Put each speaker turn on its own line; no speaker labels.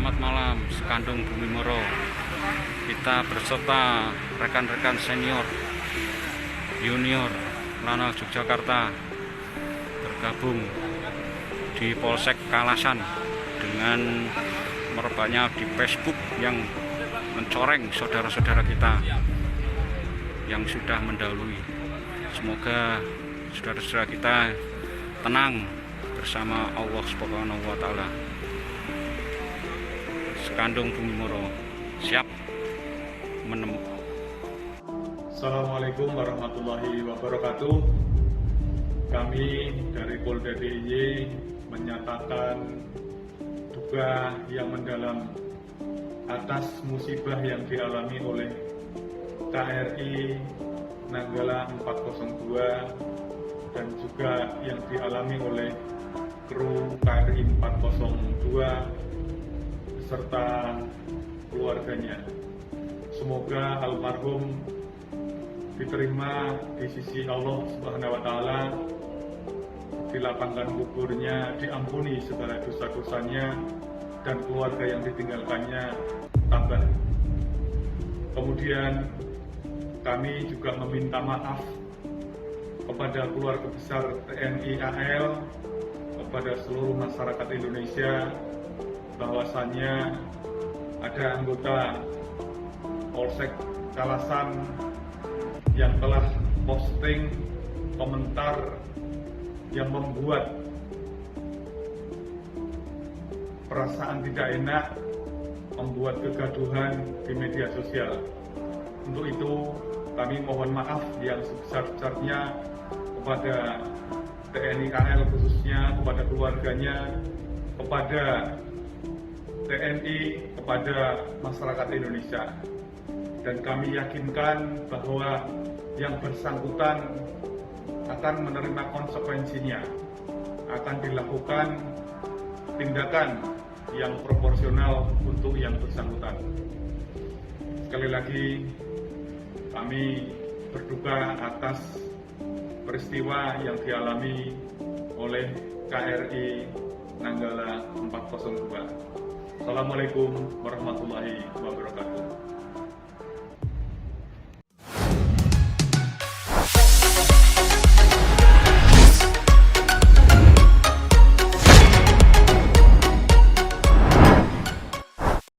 Selamat malam Sekandung Bumi Moro. Kita berserta rekan-rekan senior, junior Lanal Yogyakarta bergabung di Polsek Kalasan dengan merebaknya di Facebook yang mencoreng saudara-saudara kita yang sudah mendahului. Semoga saudara-saudara kita tenang bersama Allah Subhanahu wa Ta'ala. Sekandung Bumi Moro siap menemukan.
Assalamualaikum warahmatullahi wabarakatuh. Kami dari Polda DIY menyatakan duka yang mendalam atas musibah yang dialami oleh KRI Nanggala 402 dan juga yang dialami oleh kru KRI 402 serta keluarganya. Semoga almarhum diterima di sisi Allah Subhanahu wa Ta'ala, dilapangkan kuburnya, diampuni segala dosa-dosanya, dan keluarga yang ditinggalkannya tabah. Kemudian kami juga meminta maaf kepada keluarga besar TNI AL, kepada seluruh masyarakat Indonesia, bahwasannya ada anggota Polsek Kalasan yang telah posting komentar yang membuat perasaan tidak enak, membuat kegaduhan di media sosial. Untuk itu kami mohon maaf yang sebesar-besarnya kepada TNI AL, khususnya kepada keluarganya, kepada TNI, kepada masyarakat Indonesia. Dan kami yakinkan bahwa yang bersangkutan akan menerima konsekuensinya, akan dilakukan tindakan yang proporsional untuk yang bersangkutan. Sekali lagi kami berduka atas peristiwa yang dialami oleh KRI Nanggala 402. Assalamualaikum warahmatullahi wabarakatuh.